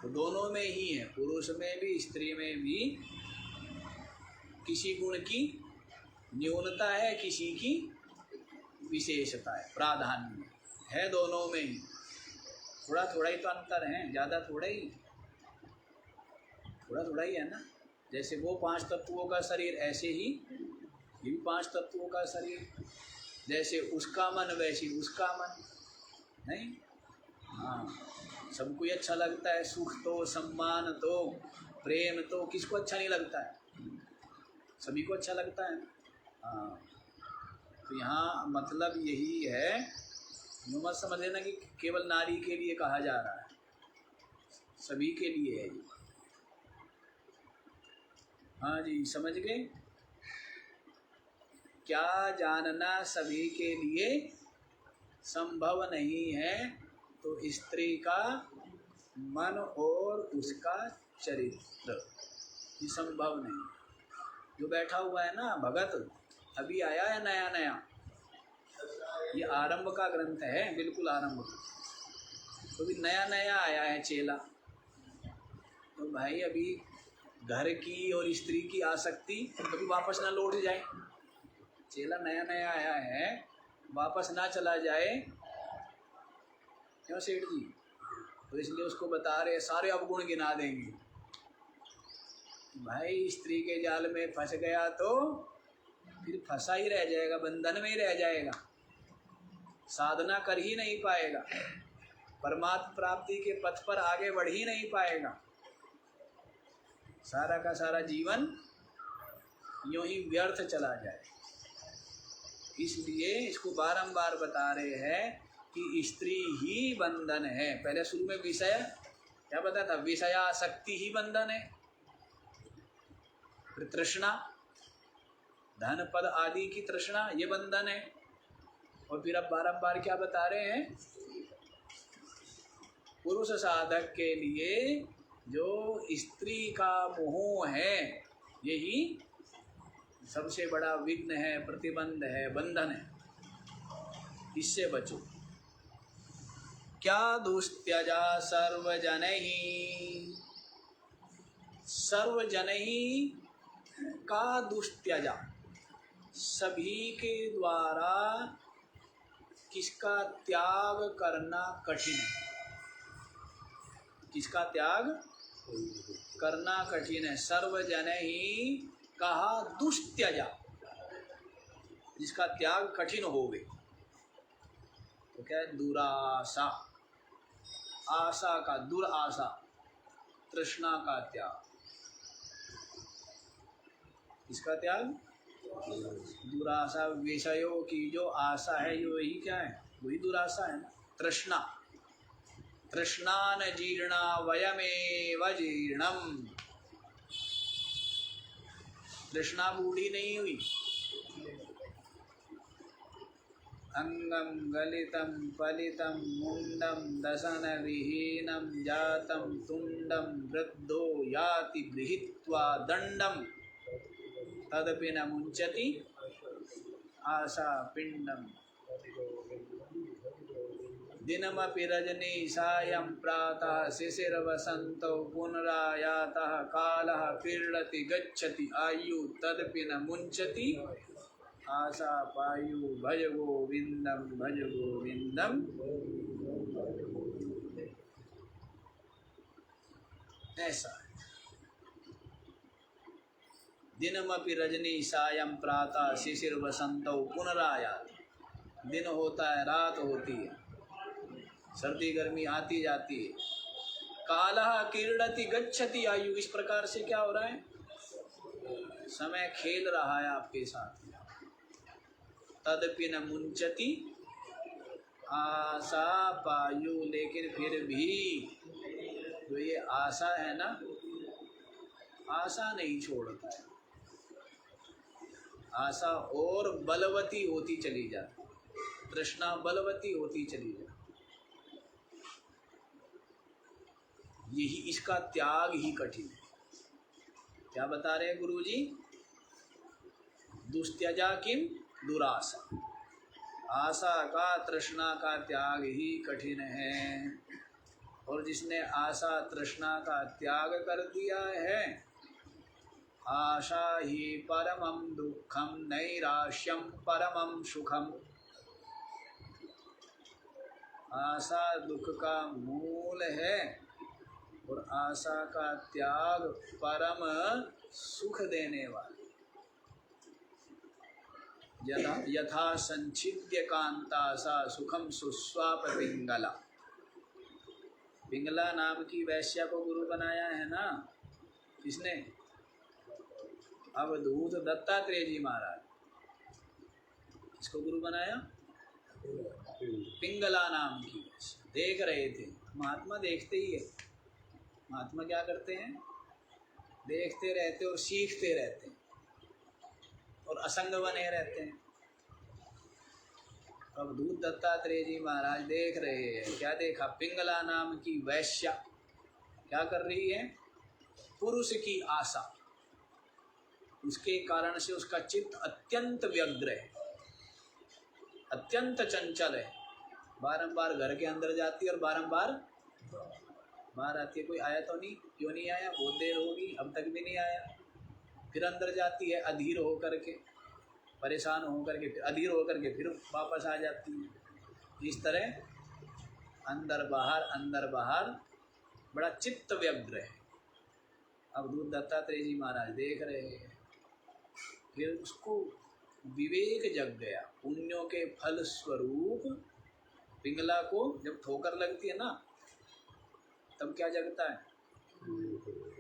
तो दोनों में ही है, पुरुष में भी स्त्री में भी। किसी गुण की न्यूनता है, किसी की विशेषता है, प्राधान्य है, दोनों में ही थोड़ा थोड़ा ही तो अंतर है, ज़्यादा थोड़ा ही, थोड़ा थोड़ा ही है ना। जैसे वो 5 तत्वों का शरीर, ऐसे ही ये भी 5 तत्वों का शरीर। जैसे उसका मन वैसे उसका मन, नहीं? हाँ, सबको ही अच्छा लगता है, सुख तो, सम्मान तो, प्रेम तो, किसको अच्छा नहीं लगता है? सभी को अच्छा लगता है। हाँ, तो यहाँ मतलब यही है, यूँ मत समझ लेना कि केवल नारी के लिए कहा जा रहा है, सभी के लिए है ये। हाँ जी, समझ गए? क्या जानना सभी के लिए संभव नहीं है, तो स्त्री का मन और उसका चरित्र ये संभव नहीं। जो बैठा हुआ है ना भगत, अभी आया है नया नया, ये आरंभ का ग्रंथ है, बिल्कुल आरंभ का, तो भी नया नया आया है चेला। तो भाई अभी घर की और स्त्री की आसक्ति कभी वापस ना लौट जाए। चेला नया नया आया है, वापस ना चला जाए, क्यों सेठ जी? तो इसलिए उसको बता रहे, सारे अवगुण गिना देंगे। भाई स्त्री के जाल में फंस गया तो फिर फंसा ही रह जाएगा, बंधन में ही रह जाएगा, साधना कर ही नहीं पाएगा, परमात्मा प्राप्ति के पथ पर आगे बढ़ ही नहीं पाएगा। सारा का सारा जीवन यूं ही व्यर्थ चला जाए। इसलिए इसको बारंबार बता रहे हैं कि स्त्री ही बंधन है। पहले शुरू में विषय क्या बताया था? विषयासक्ति ही बंधन है, फिर तृष्णा, धन पद आदि की तृष्णा, ये बंधन है। और फिर अब बारंबार क्या बता रहे हैं? पुरुष साधक के लिए जो स्त्री का मोह है, यही सबसे बड़ा विघ्न है, प्रतिबंध है, बंधन है। इससे बचो। क्या दुस्त्यजा सर्वजनैः, सर्वजनैः का दुस्त्यजा, सभी के द्वारा किसका त्याग करना कठिन है, किसका त्याग करना कठिन है। सर्वजनैः कहा दुस्त्यजा, जिसका त्याग कठिन होवे। तो क्या है? दुराशा, आशा का, दुराशा, तृष्णा का त्याग। इसका त्याग, दुराशा, विषयों की जो आशा है ये वही क्या है? वही दुराशा है ना, तृष्णा। तृष्णान जीर्णा वयमेव जीर्णम, तृष्णा बूढ़ी नहीं हुई। अंगम गलितम फलितम मुंडम दशन विहीनम जातम तुंडम वृद्धो याति गृहीत्वा दंडम तदपि न मुंचति आशा पिंडम। दिनमपि रजनी सायं प्रातः शिशिरवसन्तौ पुनरायातः कालः क्रीडति गच्छति आयु तदपि न मुंचति आशा पायु भज गोविंदम भज गोविंदम। ऐसा है। दिनमपि रजनी सायं प्रातः शिशिर वसंतौ पुनरायाति, दिन होता है रात होती है, सर्दी गर्मी आती जाती है। कालः क्रीडति गच्छति आयु, इस प्रकार से क्या हो रहा है? समय खेल रहा है आपके साथ। तदपि न मुंचति आशा पायु, लेकिन फिर भी जो ये आशा है ना, आशा नहीं छोड़ता है। आशा और बलवती होती चली जाती, तृष्णा बलवती होती चली जाती। यही इसका त्याग ही कठिन है। क्या बता रहे हैं गुरुजी? दुस्त्यजा किम दुराशा, आशा का, तृष्णा का त्याग ही कठिन है। और जिसने आशा तृष्णा का त्याग कर दिया है, आशा ही परमं दुखम नैराश्यम परमं सुखम। आशा दुख का मूल है और आशा का त्याग परम सुख देने वाला। यथा संचिद्य कांता सा सुखम सुस्वाप पिंगला। पिंगला नाम की वैश्या को गुरु बनाया है ना, किसने? अवधूत दत्तात्रेय जी महाराज। इसको गुरु बनाया पिंगला नाम की वैश्या। देख रहे थे, महात्मा देखते ही है। महात्मा क्या करते हैं? देखते रहते और सीखते रहते हैं और असंग बने रहते हैं। अवधूत दत्तात्रेय जी महाराज देख रहे हैं। क्या देखा? पिंगला नाम की वैश्या क्या कर रही है? पुरुष की आशा, उसके कारण से उसका चित्त अत्यंत व्यग्र है, अत्यंत चंचल है। बारंबार घर के अंदर जाती है और बारंबार बाहर आती है। कोई आया तो नहीं? क्यों नहीं आया? बहुत देर होगी, अब तक भी नहीं आया। फिर अंदर जाती है अधीर होकर के, परेशान होकर के, फिर अधीर होकर के फिर वापस आ जाती है। इस तरह अंदर बाहर बड़ा चित्त व्यग्र है। अवधूत दत्तात्रेय जी महाराज देख रहे हैं। फिर उसको विवेक जग गया। पुण्यों के फल स्वरूप पिंगला को जब ठोकर लगती है ना, तब क्या जगता है?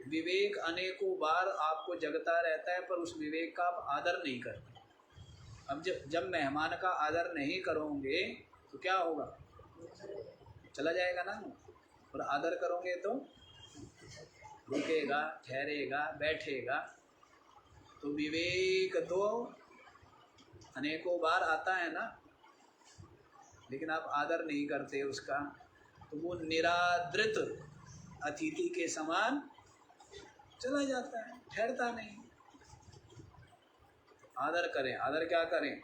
विवेक अनेकों बार आपको जगता रहता है, पर उस विवेक का आप आदर नहीं करते। अब जब मेहमान का आदर नहीं करोगे तो क्या होगा? चला जाएगा ना। और आदर करोगे तो रुकेगा, ठहरेगा, बैठेगा। तो विवेक तो अनेकों बार आता है ना, लेकिन आप आदर नहीं करते उसका, तो वो निरादृत अतिथि के समान चला जाता है, ठहरता नहीं। आदर करें। आदर क्या करें?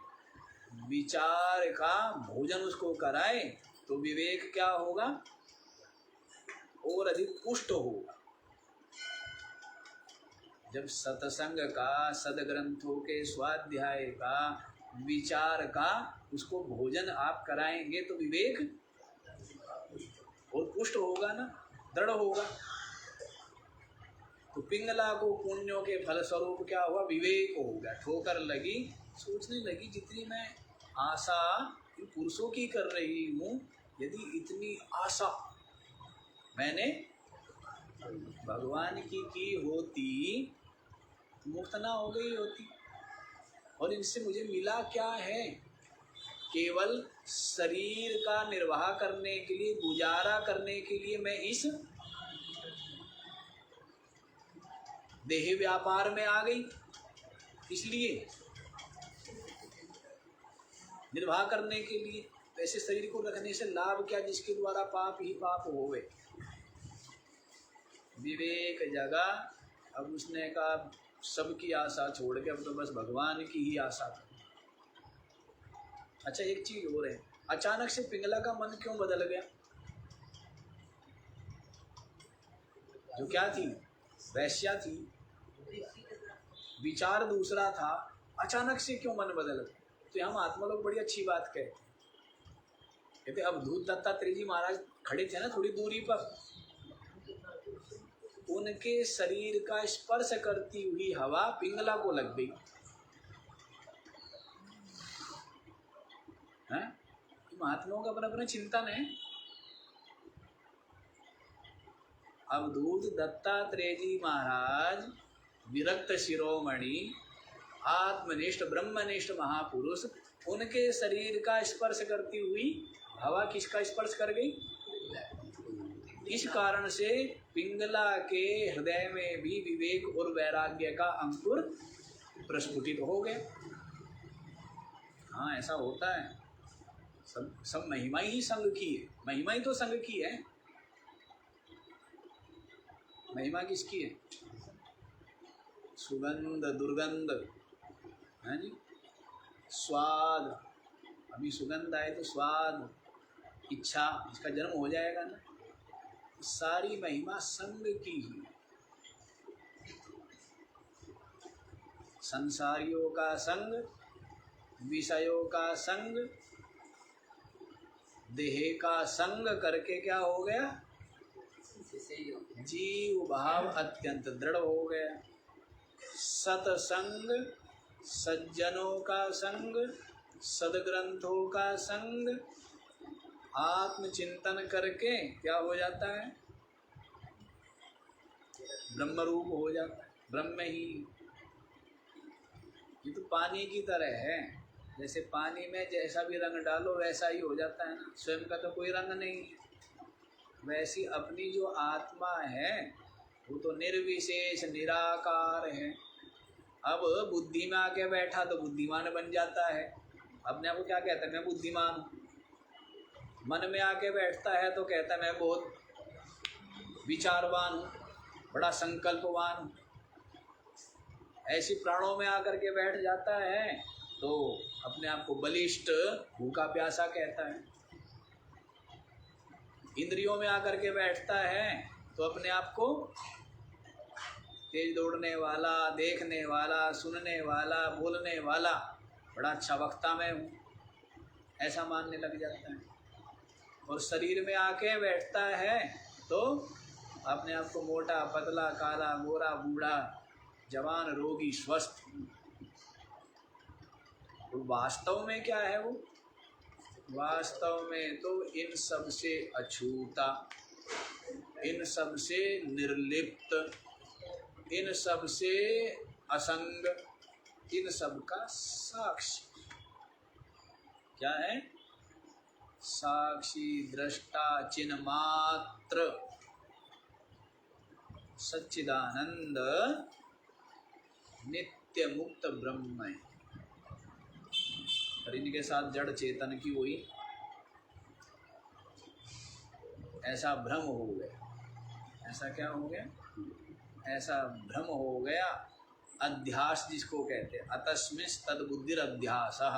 विचार का भोजन उसको कराए तो विवेक क्या होगा, और अधिक पुष्ट होगा। जब सत्संग का, सदग्रंथों के स्वाध्याय का, विचार का उसको भोजन आप कराएंगे तो विवेक और पुष्ट होगा ना, दृढ़ होगा। तो पिंगला को पुण्यों के फलस्वरूप क्या हुआ, विवेक हो गया। ठोकर लगी, सोचने लगी जितनी मैं आशा इन पुरुषों की कर रही हूँ, यदि इतनी आशा मैंने भगवान की होती तो मुक्त ना हो गई होती। और इनसे मुझे मिला क्या है, केवल शरीर का निर्वाह करने के लिए, गुजारा करने के लिए मैं इस देह व्यापार में आ गई। इसलिए निर्वाह करने के लिए, वैसे शरीर को रखने से लाभ क्या, जिसके द्वारा पाप ही पाप होवे। विवेक जगा, अब उसने कहा सबकी आशा छोड़ के अब तो बस भगवान की ही आशा कर। अच्छा एक चीज और है, अचानक से पिंगला का मन क्यों बदल गया? जो क्या थी, वैश्या थी, विचार दूसरा था, अचानक से क्यों मन बदल गया? तो हम आत्मा लोग बड़ी अच्छी बात कहते अवधूत दत्तात्रेय जी महाराज खड़े थे ना थोड़ी दूरी पर, उनके शरीर का स्पर्श करती हुई हवा पिंगला को लग गई। महात्माओं का अपना अपना चिंतन है। अवधूत दत्तात्रेय जी महाराज विरक्त शिरोमणि, आत्मनिष्ठ ब्रह्मनिष्ठ महापुरुष, उनके शरीर का स्पर्श करती हुई हवा किसका स्पर्श कर गई? इस कारण से पिंगला के हृदय में भी विवेक और वैराग्य का अंकुर प्रस्फुटित हो गया। हाँ ऐसा होता है, सब महिमा ही संग की है। महिमा ही तो संग की है। महिमा किसकी है? सुगंध दुर्गंध है जी, स्वाद, अभी सुगंध आए तो स्वाद, इच्छा, इसका जन्म हो जाएगा ना। सारी महिमा संग की ही। संसारियों का संग, विषयों का संग, देह का संग करके क्या हो गया? जीव भाव अत्यंत दृढ़ हो गया। सत्संग, सज्जनों का संग, सदग्रंथों का संग, आत्मचिंतन करके क्या हो जाता है? ब्रह्म रूप हो जाता है, ब्रह्म ही। ये तो पानी की तरह है, जैसे पानी में जैसा भी रंग डालो वैसा ही हो जाता है ना, स्वयं का तो कोई रंग नहीं है। वैसी अपनी जो आत्मा है वो तो निर्विशेष निराकार है। अब बुद्धि में आके बैठा तो बुद्धिमान बन जाता है, अपने आप को क्या कहता है? मैं बुद्धिमान हूँ। मन में आके बैठता है तो कहता है मैं बहुत विचारवान हूँ, बड़ा संकल्पवान हूँ। ऐसी प्राणों में आकर के बैठ जाता है तो अपने आप को बलिष्ठ, भूखा प्यासा कहता है। इंद्रियों में आकर के बैठता है तो अपने आप को तेज दौड़ने वाला, देखने वाला, सुनने वाला, बोलने वाला, बड़ा अच्छा वक्ता मैं हूँ, ऐसा मानने लग जाता है। और शरीर में आके बैठता है तो अपने आप को मोटा, पतला, काला, गोरा, बूढ़ा, जवान, रोगी, स्वस्थ। तो वास्तव में क्या है वो? वास्तव में तो इन सब से अछूता, इन सब से निर्लिप्त, इन सब से असंग, इन सब का साक्षी। क्या है? साक्षी, दृष्टा, चिन्ह मात्र, सच्चिदानंद नित्य मुक्त ब्रह्म है। और इनके साथ जड़ चेतन की हुई ऐसा भ्रम हो गया। ऐसा क्या हो गया? ऐसा भ्रम हो गया, अध्यास जिसको कहते हैं, अतस्मिस् तद्बुद्धिर अध्यासः।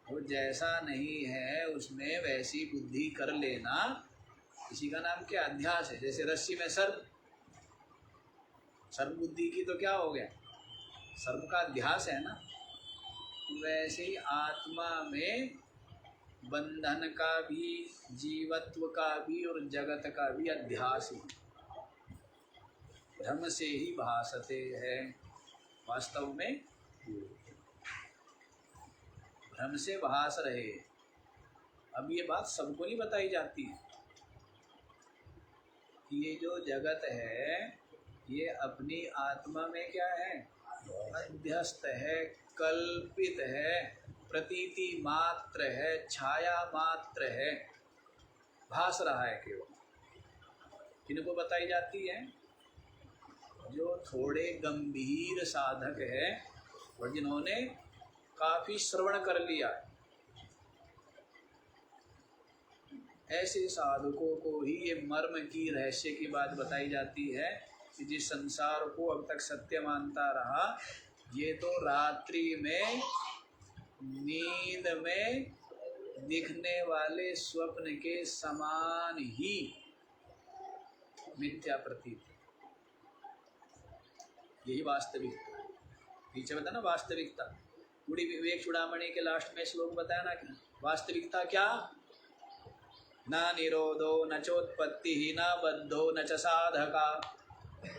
वो जैसा नहीं है उसमें वैसी बुद्धि कर लेना, इसी का नाम क्या? अध्यास है। जैसे रस्सी में सर्प, सर्प बुद्धि की तो क्या हो गया? सर्प का अध्यास है ना। वैसे ही आत्मा में बंधन का भी, जीवत्व का भी और जगत का भी अध्यास ही भ्रम से ही भासते है। वास्तव में भ्रम से भास रहे। अब ये बात सबको नहीं बताई जाती है कि ये जो जगत है ये अपनी आत्मा में क्या है? अध्यस्त है, कल्पित है, प्रतीति मात्र है, छाया मात्र है, भास रहा है केवल। किनको बताई जाती है? जो थोड़े गंभीर साधक है और जिन्होंने काफी श्रवण कर लिया, ऐसे साधकों को ही ये मर्म की, रहस्य की बात बताई जाती है कि जिस संसार को अब तक सत्य मानता रहा, ये तो रात्रि में नींद में दिखने वाले स्वप्न के समान ही मिथ्या प्रतीत, यही वास्तविकता। पीछे बताया ना वास्तविकता, पूरी विवेक चूड़ामणि के लास्ट में श्लोक बताया ना कि वास्तविकता क्या? न निरोधो न चोत्पत्ति न बद्धो न च साधका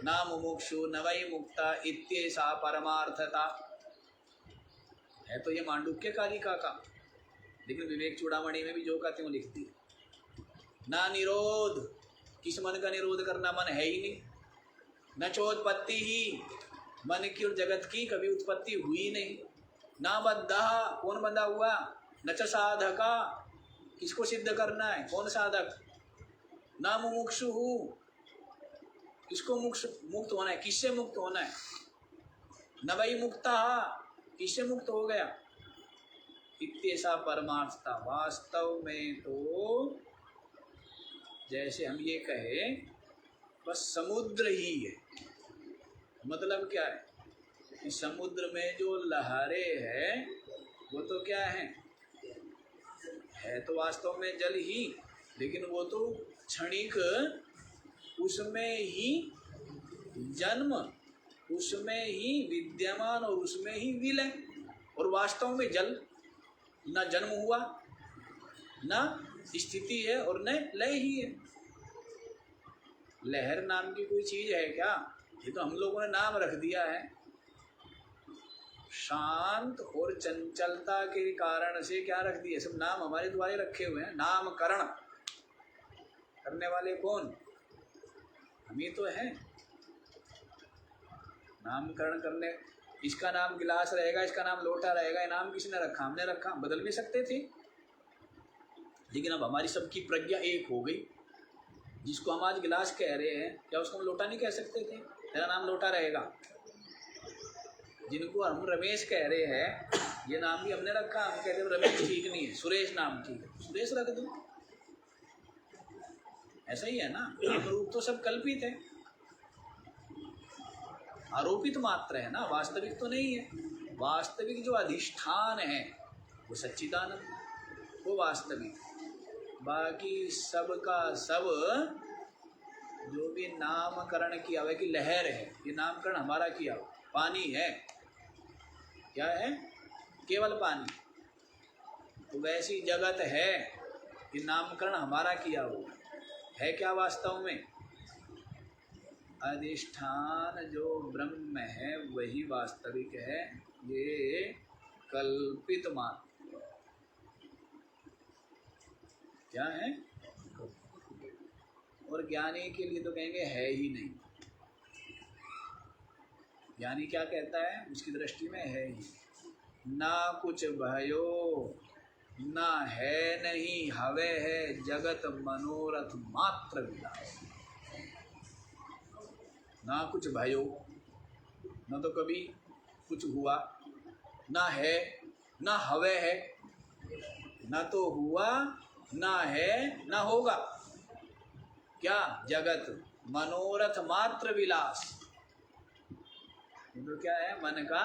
न मुमुक्षु न वै मुक्ता इत्येषा परमार्थता। है तो ये मांडुक्य कालिका का, लेकिन विवेक चूड़ामणि में भी जो कहते हैं वो लिखती है। ना निरोध, किस मन का निरोध करना? मन है ही नहीं। न चोत्पत्ति ही, मन की और जगत की कभी उत्पत्ति हुई नहीं। ना बद्धा, कौन बंधा हुआ? न च साधका, किसको सिद्ध करना है? कौन साधक? ना मुमुक्षु, किसको मुक्त होना है? किससे मुक्त होना है? न वै मुक्ता, किससे मुक्त हो गया? इत्येषा परमार्थता। वास्तव में तो जैसे हम ये कहें बस समुद्र ही है। मतलब क्या है कि समुद्र में जो लहरें हैं वो तो क्या है तो वास्तव में जल ही, लेकिन वो तो क्षणिक, उसमें ही जन्म, उसमें ही विद्यमान और उसमें ही विलय। और वास्तव में जल न जन्म हुआ, न स्थिति है और न लय ही है। लहर नाम की कोई चीज है क्या? ये तो हम लोगों ने नाम रख दिया है। शांत और चंचलता के कारण से क्या रख दिए? सब नाम हमारे द्वारा रखे हुए हैं। नामकरण करने वाले कौन? हम ही तो हैं। नामकरण करने, इसका नाम गिलास रहेगा, इसका नाम लोटा रहेगा, ये नाम किसने रखा? हमने रखा। बदल भी सकते थे, लेकिन अब हमारी सबकी प्रज्ञा एक हो गई। जिसको हम आज गिलास कह रहे हैं, क्या उसको हम लोटा नहीं कह सकते थे? तेरा नाम लोटा रहेगा। जिनको हम रमेश कह रहे हैं, ये नाम भी हमने रखा। हम कहते हैं रमेश ठीक नहीं है, सुरेश नाम ठीक है, सुरेश रख दो। ऐसा ही है ना। नाम रूप तो सब कल्पित है, आरोपित मात्र है ना, वास्तविक तो नहीं है। वास्तविक जो अधिष्ठान है वो सच्चिदानंद, वो वास्तविक। बाकी सब का सब जो भी नामकरण किया हुआ है कि लहर है, ये नामकरण हमारा किया हुआ। पानी है, क्या है? केवल पानी। तो वैसी जगत है, ये नामकरण हमारा किया हुआ है। क्या वास्तव में अधिष्ठान जो ब्रह्म है वही वास्तविक है, ये कल्पित मात्र क्या है? और ज्ञानी के लिए तो कहेंगे है ही नहीं। ज्ञानी क्या कहता है? उसकी दृष्टि में है ही ना, कुछ भयो ना है, नहीं हवे है, जगत मनोरथ मात्र विलास। ना कुछ भयो, न तो कभी कुछ हुआ, ना है, ना हवे है, ना तो हुआ, ना है, ना होगा। क्या? जगत मनोरथ मात्र विलास। तो क्या है? मन का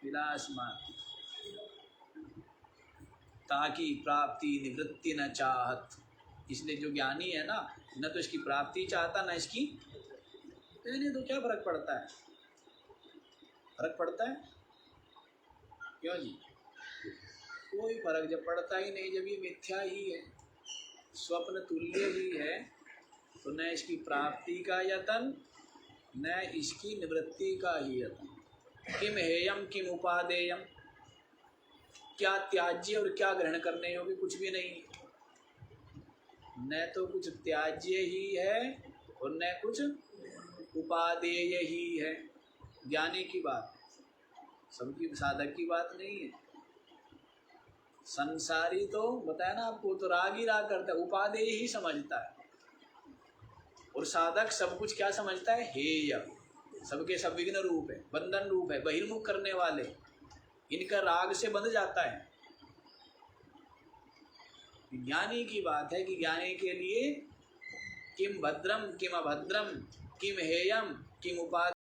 विलास मात्र। ताकि प्राप्ति निवृत्ति न चाहत। इसलिए जो ज्ञानी है ना, न तो इसकी प्राप्ति चाहता न इसकी, नहीं तो क्या फर्क पड़ता है? फर्क पड़ता है क्यों जी? कोई फर्क जब पड़ता ही नहीं, जब ये मिथ्या ही है, स्वप्न तुल्य ही है, तो न इसकी प्राप्ति का यतन न इसकी निवृत्ति का ही यतन। किम हेयम किम उपादेयम, क्या त्याज्य और क्या ग्रहण करने योग्य, कुछ भी नहीं। न तो कुछ त्याज्य ही है और न कुछ उपादेय ही है। ज्ञानी की बात, सबकी साधक की बात नहीं है। संसारी तो बताया ना आपको, तो राग ही राग करता है, उपादेय ही समझता है। और साधक सब कुछ क्या समझता है? हेय, सबके सब विघ्न रूप है, बंधन रूप है, बहिर्मुख करने वाले, इनका राग से बंध जाता है। ज्ञानी की बात है कि ज्ञानी के लिए किम भद्रम किम अभद्रम किम हेयम किम उपादेय